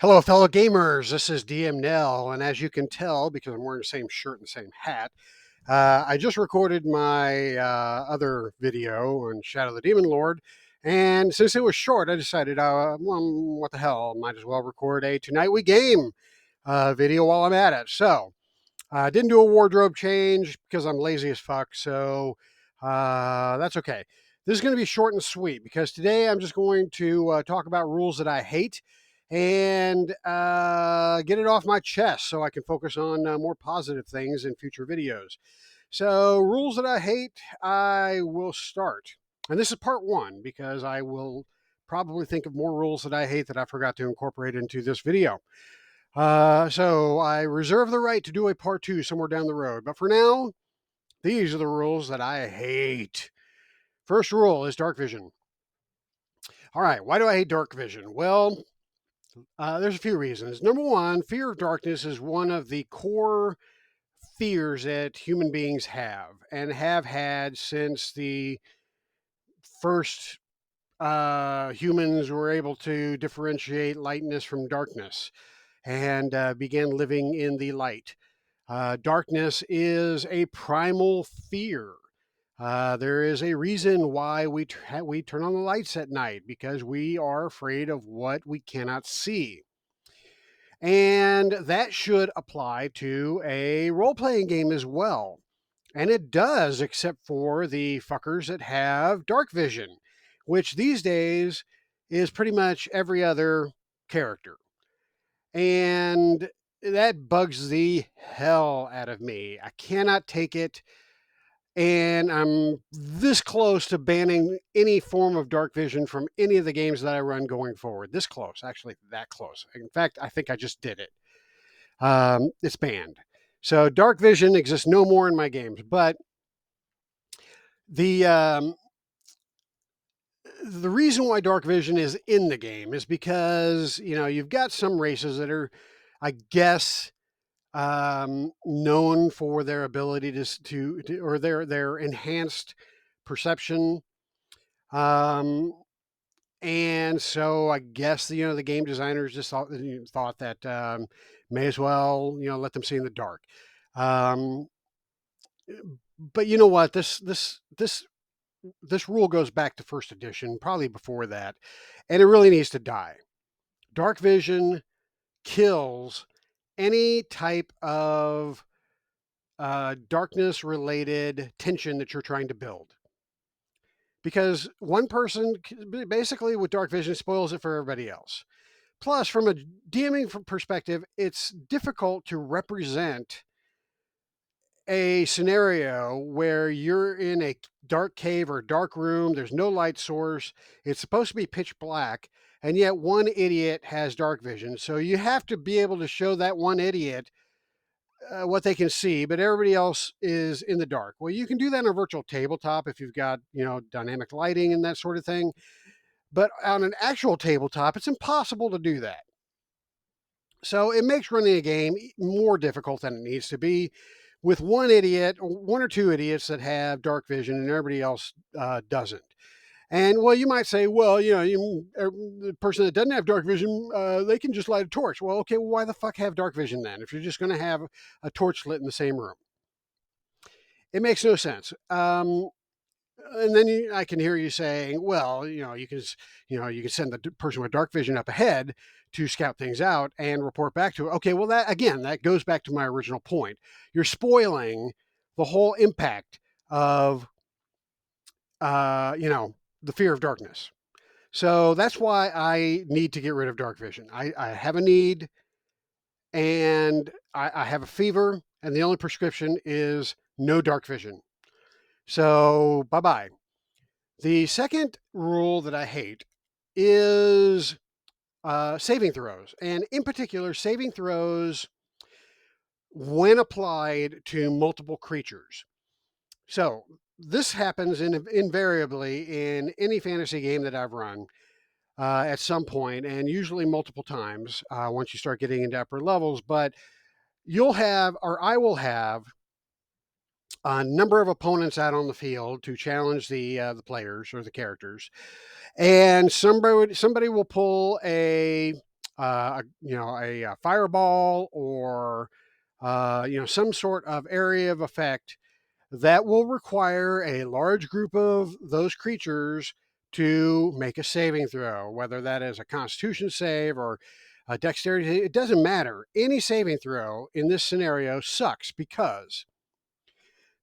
Hello, fellow gamers. This is DM Nell, and as you can tell, because I'm wearing the same shirt and the same hat, I just recorded my other video on Shadow the Demon Lord, and since it was short, I decided, well, what the hell, might as well record a Tonight We Game video while I'm at it. So, I didn't do a wardrobe change because I'm lazy as fuck, so that's okay. This is going to be short and sweet because today I'm just going to talk about rules that I hate and get it off my chest so I can focus on more positive things in future videos. So, rules that I hate, I will start. And this is part one because I will probably think of more rules that I hate that I forgot to incorporate into this video. So I reserve the right to do a part two somewhere down the road. But for now, these are the rules that I hate. First rule is dark vision. All right, why do I hate dark vision? Well, there's a few reasons. Number one, fear of darkness is one of the core fears that human beings have and have had since the first humans were able to differentiate lightness from darkness and began living in the light. Darkness is a primal fear. There is a reason why we turn on the lights at night because we are afraid of what we cannot see. And that should apply to a role playing game as well. And it does, except for the fuckers that have dark vision, which these days is pretty much every other character. And that bugs the hell out of me. I cannot take it. And I'm this close to banning any form of dark vision from any of the games that I run going forward. This close, actually, that close. In fact, I think I just did it. It's banned. So dark vision exists no more in my games. But the the reason why dark vision is in the game is because you've got some races that are, I guess, known for their ability to or their enhanced perception. Um, and so I guess the game designers just thought that may as well let them see in the dark. Um, but you know what? This rule goes back to first edition, probably before that, and it really needs to die. Dark vision kills any type of darkness related tension that you're trying to build. Because one person basically with dark vision spoils it for everybody else. Plus, from a DMing perspective, it's difficult to represent a scenario where you're in a dark cave or dark room, there's no light source, it's supposed to be pitch black, and yet one idiot has dark vision. So you have to be able to show that one idiot what they can see, but everybody else is in the dark. Well, you can do that on a virtual tabletop if you've got, dynamic lighting and that sort of thing. But on an actual tabletop, it's impossible to do that. So it makes running a game more difficult than it needs to be with one idiot, or one or two idiots that have dark vision and everybody else doesn't. And well, you might say, well, the person that doesn't have dark vision, they can just light a torch. Well, okay, well, why the fuck have dark vision then? If you're just going to have a torch lit in the same room, it makes no sense. And then I can hear you saying, well, you can send the person with dark vision up ahead to scout things out and report back to it. Okay, well, that goes back to my original point. You're spoiling the whole impact of, the fear of darkness. So that's why I need to get rid of dark vision. I have a need, and I have a fever, and the only prescription is no dark vision. So bye bye. The second rule that I hate is saving throws, and in particular, saving throws when applied to multiple creatures. So this happens invariably in any fantasy game that I've run at some point, and usually multiple times once you start getting into upper levels. But you'll have, or I will have, a number of opponents out on the field to challenge the players or the characters, and somebody will pull a a fireball or some sort of area of effect that will require a large group of those creatures to make a saving throw, whether that is a Constitution save or a dexterity. It doesn't matter. Any saving throw in this scenario sucks because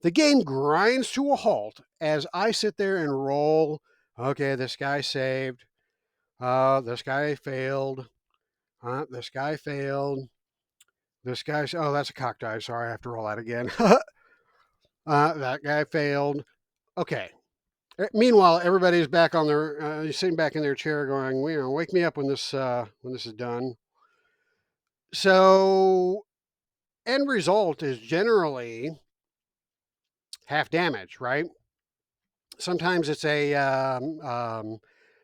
the game grinds to a halt as I sit there and roll. Okay, this guy saved. This guy failed. This guy failed. This guy's, oh, that's a cock die. Sorry, I have to roll that again. That guy failed. Okay. Meanwhile, everybody's back on their, sitting back in their chair going, wake me up when this is done. So, end result is generally half damage, right? Sometimes it's a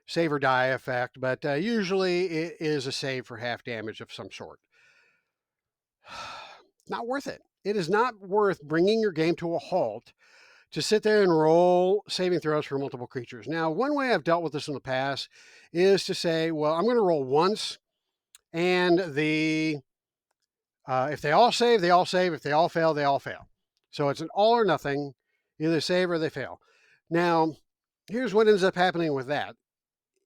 save or die effect, but usually it is a save for half damage of some sort. Not worth it. It is not worth bringing your game to a halt to sit there and roll saving throws for multiple creatures. Now, one way I've dealt with this in the past is to say, well, I'm going to roll once, and if they all save, they all save. If they all fail, they all fail. So it's an all or nothing, either save or they fail. Now, here's what ends up happening with that.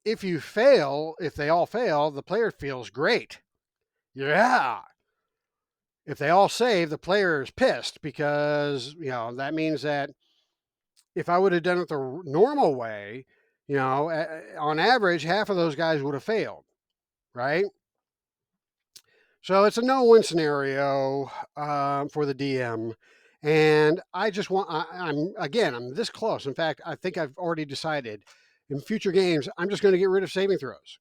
If they all fail, the player feels great. Yeah. If they all save, the player is pissed because, that means that if I would have done it the normal way, on average, half of those guys would have failed, right? So it's a no-win scenario for the DM. And I just I'm this close. In fact, I think I've already decided in future games, I'm just going to get rid of saving throws,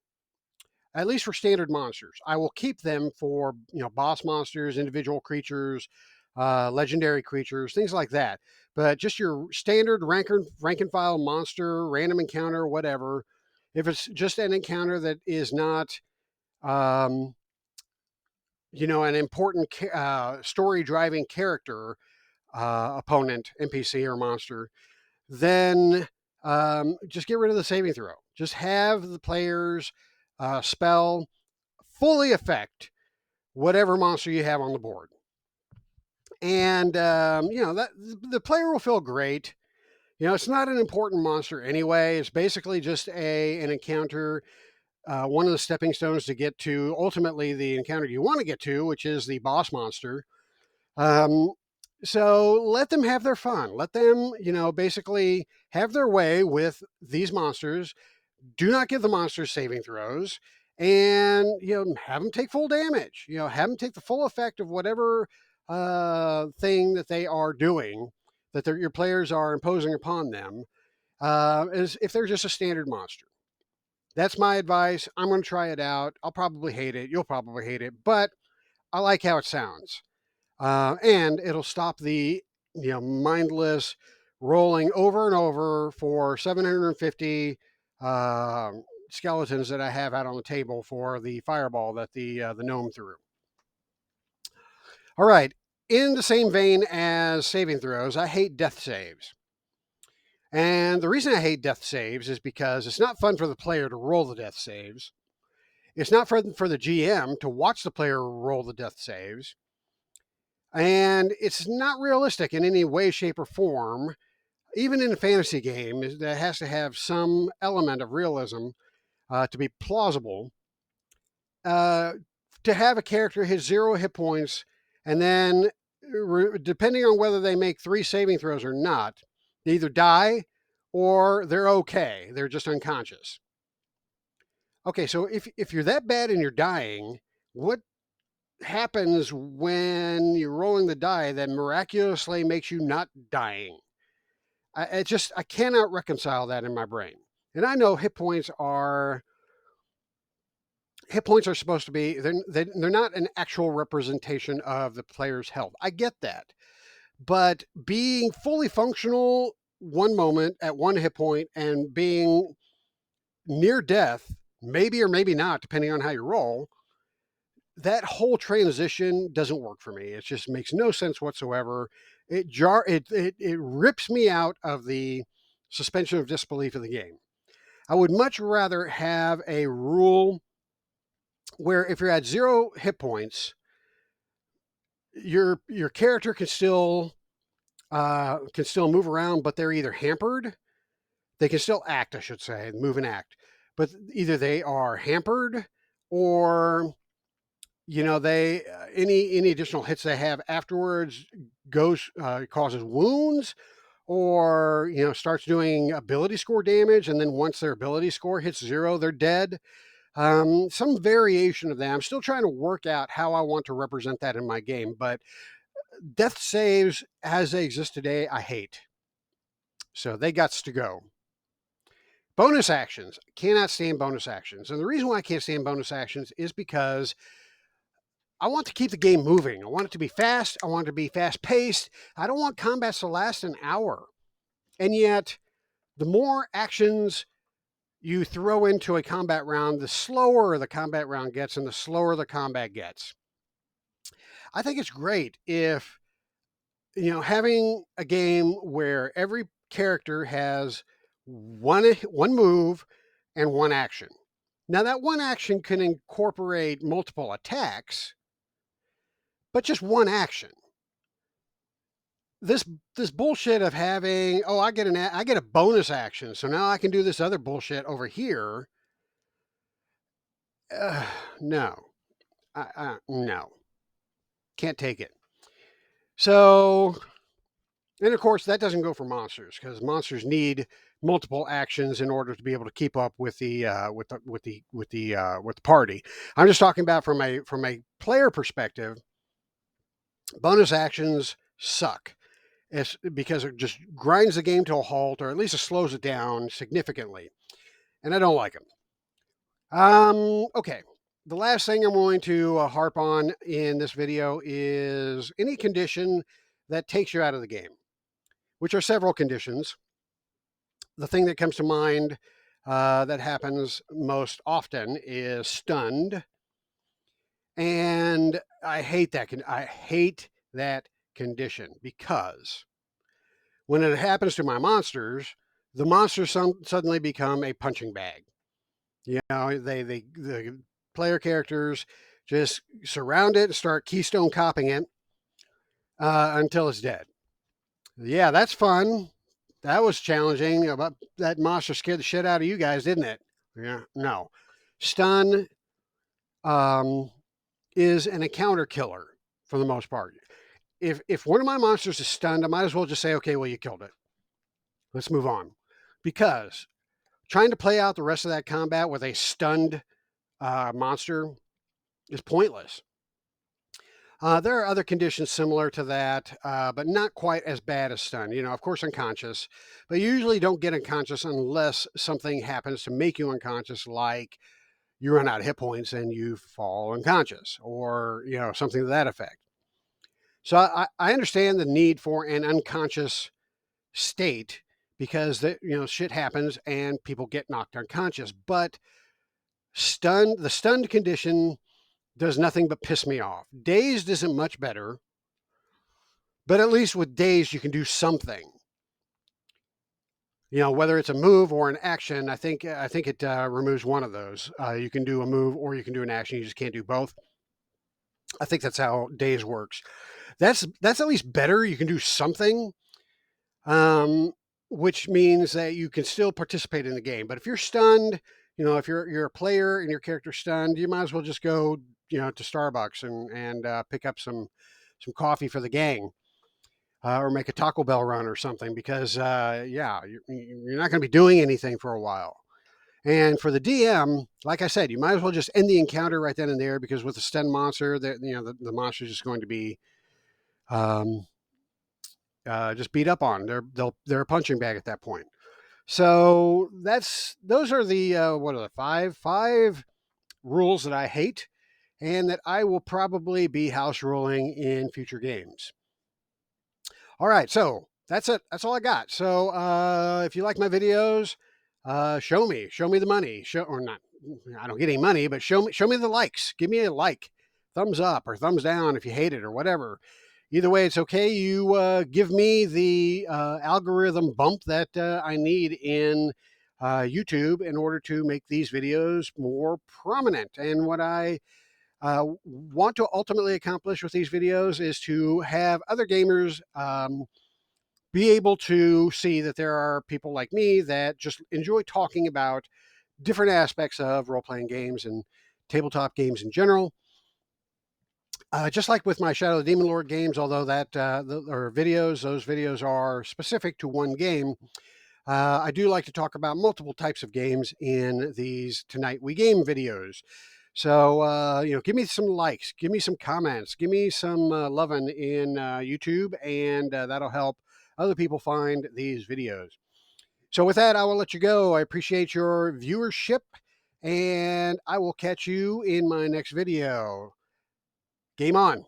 at least for standard monsters. I will keep them for, boss monsters, individual creatures, legendary creatures, things like that. But just your standard rank and file monster, random encounter, whatever. If it's just an encounter that is not, an important story driving character, opponent, NPC, or monster, then just get rid of the saving throw. Just have the players spell fully affect whatever monster you have on the board. And, that the player will feel great. It's not an important monster anyway. It's basically just an encounter, one of the stepping stones to get to ultimately the encounter you want to get to, which is the boss monster. So let them have their fun. Let them, basically have their way with these monsters. Do not give the monsters saving throws, and have them take full damage. Have them take the full effect of whatever thing that they are doing, that your players are imposing upon them, as if they're just a standard monster. That's my advice. I'm going to try it out. I'll probably hate it. You'll probably hate it, but I like how it sounds. And it'll stop the mindless rolling over and over for 750 skeletons that I have out on the table for the fireball that the gnome threw. All right, in the same vein as saving throws, I hate death saves. And the reason I hate death saves is because it's not fun for the player to roll the death saves. It's not fun for the GM to watch the player roll the death saves. And it's not realistic in any way, shape, or form, even in a fantasy game that has to have some element of realism to be plausible, to have a character hit 0 hit points and then, depending on whether they make 3 saving throws or not, they either die or they're okay. They're just unconscious. Okay, so if you're that bad and you're dying, what happens when you're rolling the die that miraculously makes you not dying? I cannot reconcile that in my brain. And I know hit points are supposed to be, they're not an actual representation of the player's health. I get that. But being fully functional one moment at 1 hit point and being near death, maybe or maybe not, depending on how you roll, that whole transition doesn't work for me. It just makes no sense whatsoever. It rips me out of the suspension of disbelief of the game. I would much rather have a rule where if you're at 0 hit points, your character can still move around, but they're either hampered. They can still act, I should say, move and act, but either they are hampered or they any additional hits they have afterwards goes causes wounds, or starts doing ability score damage, and then once their ability score hits 0, they're dead. Some variation of that. I'm still trying to work out how I want to represent that in my game, but death saves as they exist today, I hate. So they got to go. Bonus actions. Cannot stand bonus actions. And the reason why I can't stand bonus actions is because I want to keep the game moving. I want it to be fast. I want it to be fast paced. I don't want combats to last an hour. And yet, the more actions you throw into a combat round, the slower the combat round gets and the slower the combat gets. I think it's great if, having a game where every character has one move and one action. Now, that one action can incorporate multiple attacks, but just one action. This bullshit of having, I get a bonus action, so now I can do this other bullshit over here. No, no, can't take it. So, and of course, that doesn't go for monsters, because monsters need multiple actions in order to be able to keep up with the party. I'm just talking about from a player perspective. Bonus actions suck. It's because it just grinds the game to a halt, or at least it slows it down significantly, and I don't like them. Okay. The last thing I'm going to harp on in this video is any condition that takes you out of the game, which are several conditions. The thing that comes to mind that happens most often is stunned, and I hate that. I hate that condition because when it happens to my monsters, the monsters suddenly become a punching bag. The player characters just surround it and start keystone copping it until it's dead. Yeah, that's fun. That was challenging. About that monster scared the shit out of you guys, didn't it? Yeah, no. Stun is an encounter killer for the most part. If one of my monsters is stunned, I might as well just say, okay, well, you killed it. Let's move on. Because trying to play out the rest of that combat with a stunned monster is pointless. There are other conditions similar to that, but not quite as bad as stun. Of course, unconscious, but you usually don't get unconscious unless something happens to make you unconscious, like you run out of hit points and you fall unconscious, or something to that effect. So I understand the need for an unconscious state because shit happens and people get knocked unconscious, but the stunned condition does nothing but piss me off. Dazed isn't much better, but at least with dazed you can do something. Whether it's a move or an action, I think it removes one of those. You can do a move or you can do an action. You just can't do both. I think that's how dazed works. That's at least better. You can do something, which means that you can still participate in the game. But if you're stunned, if you're a player and your character's stunned, you might as well just go to Starbucks and pick up some coffee for the gang, or make a Taco Bell run or something, because you're not going to be doing anything for a while. And for the DM, like I said, you might as well just end the encounter right then and there, because with the stun monster, the monster is just going to be just beat up on. They're a punching bag at that point. So those are the what are the five rules that I hate, and that I will probably be house ruling in future games. All right, so that's it. That's all I got. So if you like my videos, show me the money. Or not. I don't get any money, but show me the likes. Give me a like, thumbs up or thumbs down if you hate it or whatever. Either way, it's okay. You give me the algorithm bump that I need in YouTube in order to make these videos more prominent. And what I want to ultimately accomplish with these videos is to have other gamers be able to see that there are people like me that just enjoy talking about different aspects of role-playing games and tabletop games in general. Just like with my Shadow of the Demon Lord games, although those videos are specific to one game, I do like to talk about multiple types of games in these Tonight We Game videos. So, give me some likes, give me some comments, give me some loving in YouTube, and that'll help other people find these videos. So with that, I will let you go. I appreciate your viewership, and I will catch you in my next video. Game on.